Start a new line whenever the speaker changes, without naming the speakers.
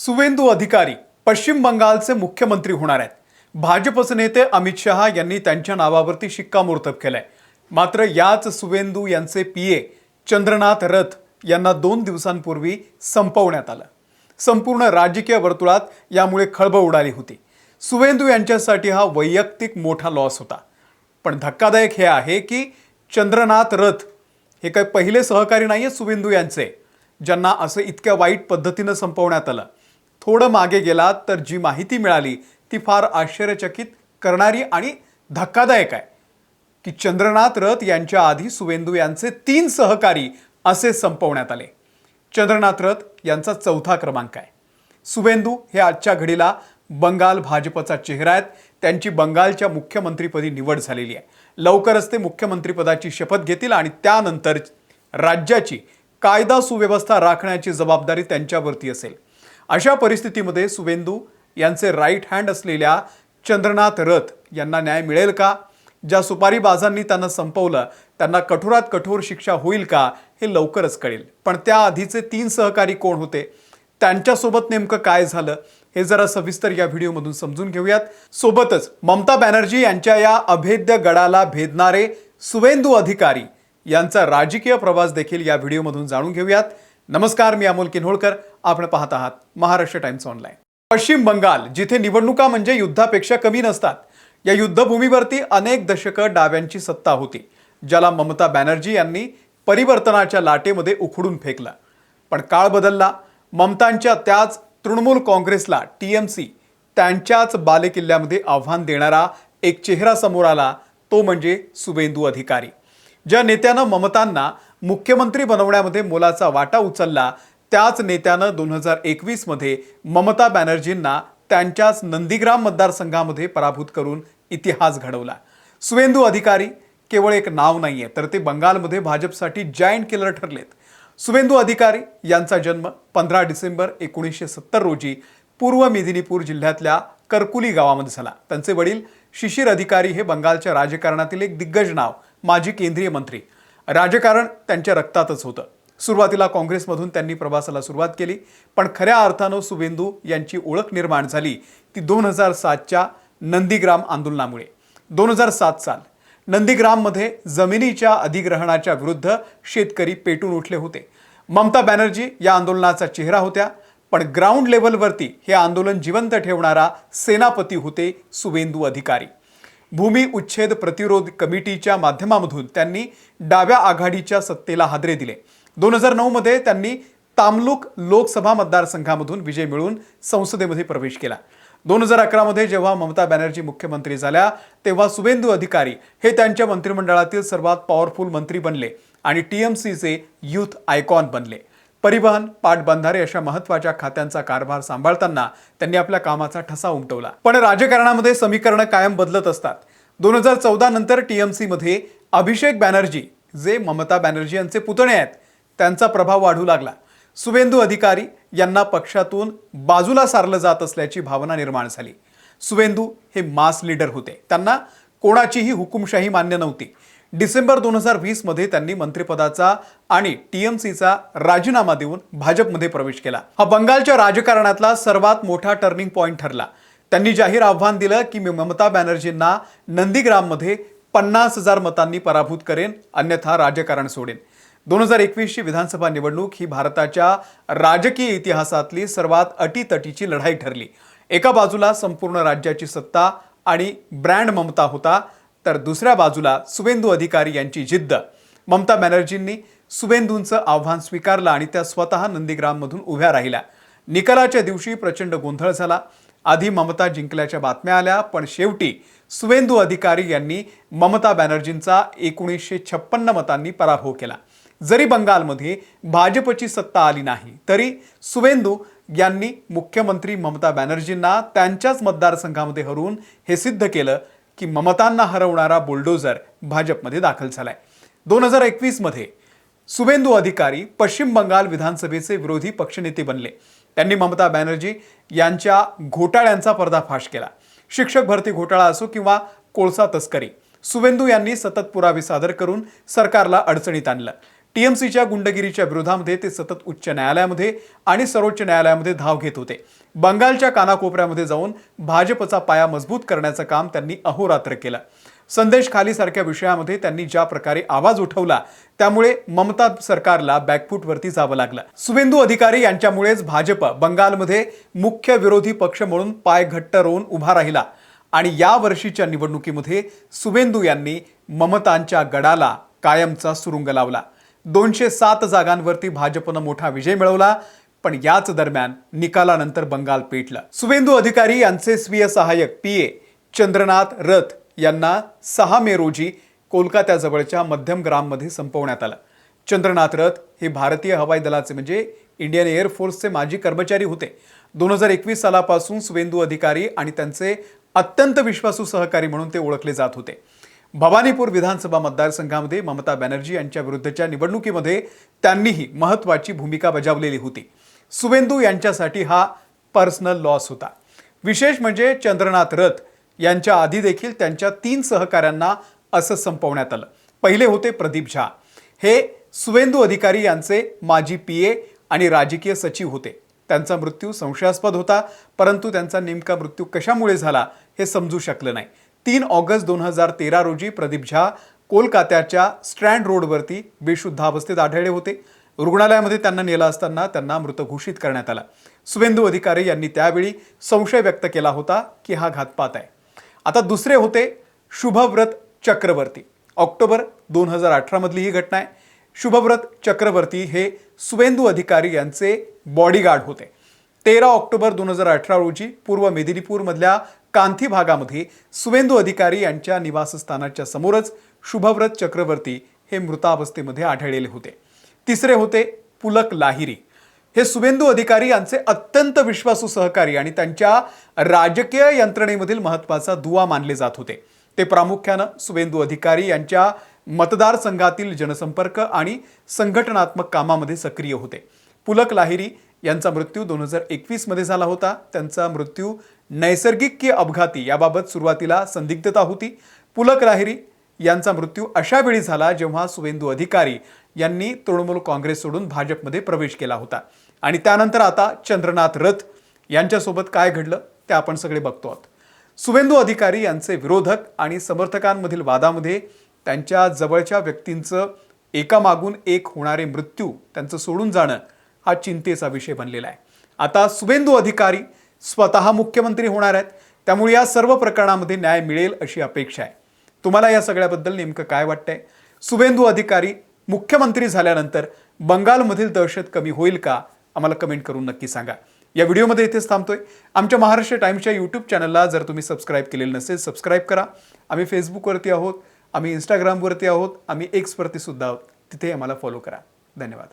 सुवेंदू अधिकारी पश्चिम बंगालचे मुख्यमंत्री होणार आहेत। भाजपचे नेते अमित शहा यांनी त्यांच्या नावावरती शिक्कामोर्तब केलंय। मात्र याच सुवेंदू यांचे पीए चंद्रनाथ रथ यांना 2 दिवसांपूर्वी संपवण्यात आलं। संपूर्ण राजकीय वर्तुळात यामुळे खळबळ उडाली होती। सुवेंदू यांच्यासाठी हा वैयक्तिक मोठा लॉस होता। पण धक्कादायक हे आहे की चंद्रनाथ रथ हे काही पहिले सहकारी नाहीये सुवेंदू यांचे, ज्यांना असं इतक्या वाईट पद्धतीने संपवण्यात आलं। थोडं मागे गेलात तर जी माहिती मिळाली ती फार आश्चर्यचकित करणारी आणि धक्कादायक आहे की चंद्रनाथ रथ यांच्या आधी सुवेंदू यांचे 3 सहकारी असे संपवण्यात आले। चंद्रनाथ रथ यांचा 4था क्रमांक आहे। सुवेंदू हे आजच्या घडीला बंगाल भाजपचा चेहरा आहेत। त्यांची बंगालच्या मुख्यमंत्रीपदी निवड झालेली आहे। लवकरच ते मुख्यमंत्रीपदाची शपथ घेतील आणि त्यानंतर राज्याची कायदा सुव्यवस्था राखण्याची जबाबदारी त्यांच्यावरती असेल। अशा परिस्थितीमध्ये सुवेंदू यांचे राईट हँड असलेल्या चंद्रनाथ रथ यांना न्याय मिळेल का? ज्या सुपारीबाजांनी त्यांना संपवलं त्यांना कठोरात कठोर शिक्षा होईल का हे लवकरच कळेल। पण त्याआधीचे 3 सहकारी कोण होते, त्यांच्यासोबत नेमकं काय झालं हे जरा सविस्तर या व्हिडिओमधून समजून घेऊयात। सोबतच ममता बॅनर्जी यांच्या या अभेद्य गडाला भेदणारे सुवेंदू अधिकारी यांचा राजकीय प्रवास देखील या व्हिडिओमधून जाणून घेऊयात। नमस्कार, मी अमोल किन्होळकर, आपण पाहत आहात महाराष्ट्र टाइम्स ऑनलाइन। पश्चिम बंगाल जिथे निवडणुका म्हणजे युद्धापेक्षा कमी नसतात, या युद्धभूमीवरती अनेक दशकं डाव्यांची सत्ता होती, ज्याला ममता बॅनर्जी यांनी परिवर्तनाच्या लाटेमध्ये उखडून फेकलं। पण काळ बदलला। ममतांच्या त्याच तृणमूल काँग्रेसला टीएमसी त्यांच्याच बालेकिल्ल्यामध्ये आव्हान देणारा एक चेहरा समोर आला, तो म्हणजे सुवेंदू अधिकारी। ज्या नेत्यानं ममतांना मुख्यमंत्री बनवण्यामध्ये मोलाचा वाटा उचलला, त्याच नेत्यानं 2021 मध्ये ममता बॅनर्जींना त्यांच्याच नंदीग्राम मतदारसंघामध्ये पराभूत करून इतिहास घडवला। सुवेंदू अधिकारी केवळ एक नाव नाहीये, तर ते बंगालमध्ये भाजपसाठी जायंट किलर ठरलेत। सुवेंदू अधिकारी यांचा जन्म 15 डिसेंबर 1970 रोजी पूर्व मेदिनीपूर जिल्ह्यातल्या करकुली गावामध्ये झाला। त्यांचे वडील शिशिर अधिकारी हे बंगालच्या राजकारणातील एक दिग्गज नाव, माजी केंद्रीय मंत्री। राजकारण त्यांच्या रक्तातच होतं। सुरुवातीला काँग्रेसमधून त्यांनी प्रवासाला सुरुवात केली, पण खऱ्या अर्थानं सुवेंदू यांची ओळख निर्माण झाली ती 2007च्या नंदीग्राम आंदोलनामुळे। 2007 साल नंदीग्राममध्ये जमिनीच्या अधिग्रहणाच्या विरुद्ध शेतकरी पेटून उठले होते। ममता बॅनर्जी या आंदोलनाचा चेहरा होत्या, पण ग्राउंड लेवलवरती हे आंदोलन जिवंत ठेवणारा सेनापती होते सुवेंदू अधिकारी। भूमी उच्छेद प्रतिरोध कमिटीच्या माध्यमामधून त्यांनी डाव्या आघाडीच्या सत्तेला हादरे दिले। 2009 मध्ये त्यांनी तामलुक लोकसभा मतदारसंघामधून विजय मिळवून संसदेमध्ये प्रवेश केला। 2011 मध्ये जेव्हा ममता बॅनर्जी मुख्यमंत्री झाल्या, तेव्हा सुवेंदू अधिकारी हे त्यांच्या मंत्रिमंडळातील सर्वात पॉवरफुल मंत्री बनले आणि टीएमसीचे यूथ आयकॉन बनले। परिवहन, पाटबंधारे अशा महत्त्वाच्या खात्यांचा कारभार सांभाळताना त्यांनी आपल्या कामाचा ठसा उमटवला। पण राजकारणामध्ये समीकरणं कायम बदलत असतात। 2014 नंतर टीएमसी मध्ये अभिषेक बॅनर्जी, जे ममता बॅनर्जी यांचे पुतणे आहेत, त्यांचा प्रभाव वाढू लागला। सुवेंदू अधिकारी यांना पक्षातून बाजूला सारलं जात असल्याची भावना निर्माण झाली। सुवेंदू हे मास लीडर होते, त्यांना कोणाचीही हुकुमशाही मान्य नव्हती। डिसेंबर 2020 मध्ये त्यांनी मंत्रिपदाचा आणि टीएमसीचा राजीनामा देऊन भाजपमध्ये प्रवेश केला। हा बंगालच्या राजकारणातला सर्वात मोठा टर्निंग पॉइंट ठरला। त्यांनी जाहीर आव्हान दिलं की मी ममता बॅनर्जींना नंदीग्राममध्ये 50,000 मतांनी पराभूत करेन, अन्यथा राजकारण सोडेन। 2021 ची विधानसभा निवडणूक ही भारताच्या राजकीय इतिहासातली सर्वात अटीतटीची लढाई ठरली। एका बाजूला संपूर्ण राज्याची सत्ता आणि ब्रँड ममता होता, तर दुसऱ्या बाजूला सुवेंदू अधिकारी यांची जिद्द। ममता बॅनर्जींनी सुवेंदूंचं आव्हान स्वीकारलं आणि त्या स्वतः नंदीग्राममधून उभ्या राहिल्या। निकालाच्या दिवशी प्रचंड गोंधळ झाला। आधी ममता जिंकल्याच्या बातम्या आल्या, पण शेवटी सुवेंदू अधिकारी यांनी ममता बॅनर्जींचा 1956 मतांनी पराभव केला। जरी बंगालमध्ये भाजपची सत्ता आली नाही, तरी सुवेंदू यांनी मुख्यमंत्री ममता बॅनर्जींना त्यांच्याच मतदारसंघामध्ये हरवून हे सिद्ध केलं की ममतांना हरवणारा बुलडोझर भाजपमध्ये दाखल झालाय। 2021 मध्ये सुवेंदू अधिकारी पश्चिम बंगाल विधानसभेचे विरोधी पक्षनेते बनले। त्यांनी ममता बॅनर्जी यांच्या घोटाळ्यांचा पर्दाफाश केला। शिक्षक भरती घोटाळा असो किंवा कोळसा तस्करी, सुवेंदू यांनी सतत पुरावे सादर करून सरकारला अडचणीत आणलं। टीएमसीच्या गुंडगिरीच्या विरोधामध्ये ते सतत उच्च न्यायालयामध्ये आणि सर्वोच्च न्यायालयामध्ये धाव घेत होते. बंगालच्या कानाकोपऱ्यामध्ये जाऊन भाजपचा पाया मजबूत करण्याचं काम त्यांनी अहोरात्र केलं. संदेश खाली सारख्या विषयामध्ये त्यांनी ज्या प्रकारे आवाज उठवला त्यामुळे ममता सरकारला बॅकफूटवरती जावं लागलं. शुभेंदू अधिकारी यांच्यामुळेच भाजप बंगालमध्ये मुख्य विरोधी पक्ष म्हणून पाय घट्ट रोवून उभा राहिला आणि या वर्षीच्या निवडणुकीमध्ये शुभेंदू यांनी ममतांच्या गडाला कायमचा सुरुंग लावला. 207 जागांवरती भाजपनं मोठा विजय मिळवला. पण याच दरम्यान निकालानंतर बंगाल पेटलं. शुभेंदू अधिकारी यांचे स्वीय सहाय्यक पीए चंद्रनाथ रथ यांना 6 मे रोजी कोलकात्याजवळच्या मध्यमग्राममध्ये संपवण्यात आलं. चंद्रनाथ रथ हे भारतीय हवाई दलाचे म्हणजे इंडियन एअर फोर्सचे माजी कर्मचारी होते. 2021 सालापासून शुभेंदू अधिकारी आणि त्यांचे अत्यंत विश्वासू सहकारी म्हणून ते ओळखले जात होते. भवानीपूर विधानसभा मतदारसंघामध्ये ममता बॅनर्जी यांच्या विरुद्धच्या निवडणुकीमध्ये त्यांनीही महत्त्वाची भूमिका बजावलेली होती. शुभेंदू यांच्यासाठी हा पर्सनल लॉस होता. विशेष म्हणजे चंद्रनाथ रथ यांच्या आधी देखील त्यांच्या 3 सहकाऱ्यांना असं संपवण्यात आलं. पहिले होते प्रदीप झा. हे शुभेंदू अधिकारी यांचे माजी पीए आणि राजकीय सचिव होते. त्यांचा मृत्यू संशयास्पद होता, परंतु त्यांचा नेमका मृत्यू कशामुळे झाला हे समजू शकलं नाही. 3 ऑगस्ट 2013 रोजी प्रदीप झा कोलकात्याच्या स्ट्रँड रोडवरती बेशुद्धावस्थेत आढळले होते. रुग्णालयामध्ये त्यांना नेलं असताना त्यांना मृत घोषित करण्यात आलं. शुभेंदू अधिकारी यांनी त्यावेळी संशय व्यक्त केला होता की हा घातपात आहे. आता दुसरे होते शुभव्रत चक्रवर्ती. ऑक्टोबर 2018 मधली ही घटना आहे. शुभव्रत चक्रवर्ती हे शुभेंदू अधिकारी यांचे बॉडीगार्ड होते. 13 ऑक्टोबर 2018 रोजी पूर्व मेदिनीपूरमधल्या कांथी भागामध्ये शुभेंदू अधिकारी यांच्या निवासस्थानाच्या समोरच शुभव्रत चक्रवर्ती हे मृतावस्थेमध्ये आढळलेले होते. तिसरे होते पुलक लाहिरी. हे शुभेंदू अधिकारी यांचे अत्यंत विश्वासू सहकारी आणि त्यांच्या राजकीय यंत्रणेमधील महत्त्वाचा दुवा मानले जात होते. ते प्रामुख्यानं शुभेंदू अधिकारी यांच्या मतदारसंघातील जनसंपर्क आणि संघटनात्मक कामामध्ये सक्रिय होते. पुलक लाहिरी यांचा मृत्यू 2021 मध्ये झाला होता. त्यांचा मृत्यू नैसर्गिक की अपघाती याबाबत सुरुवातीला संदिग्धता होती. पुलक लाहिरी यांचा मृत्यू अशा वेळी झाला जेव्हा शुभेंदू अधिकारी यांनी तृणमूल काँग्रेस सोडून भाजपमध्ये प्रवेश केला होता. आणि त्यानंतर आता चंद्रनाथ रथ यांच्यासोबत काय घडलं ते आपण सगळे बघतो आहोत. शुभेंदू अधिकारी यांचे विरोधक आणि समर्थकांमधील वादामध्ये त्यांच्या जवळच्या व्यक्तींचं एकामागून एक होणारे मृत्यू, त्यांचं सोडून जाणं हा चिंतेचा विषय बनलेला आहे. आता शुभेंदू अधिकारी स्वतः मुख्यमंत्री होणार आहेत, त्यामुळे या सर्व प्रकरणामध्ये न्याय मिळेल अशी अपेक्षा आहे. तुम्हाला या सगळ्याबद्दल नेमकं काय वाटतंय? शुभेंदू अधिकारी मुख्यमंत्री झाल्यानंतर बंगालमधील दहशत कमी होईल का? आम्हाला कमेंट करून नक्की सांगा. या व्हिडिओमध्ये इथेच थांबतोय. आमच्या महाराष्ट्र टाइम्सच्या यूट्यूब चॅनलला जर तुम्ही सबस्क्राईब केलेलं नसेल सबस्क्राईब करा. आम्ही फेसबुकवरती आहोत, आम्ही इंस्टाग्रामवरती आहोत, आम्ही एक्सवरती सुद्धा आहोत. तिथे आम्हाला फॉलो करा. धन्यवाद.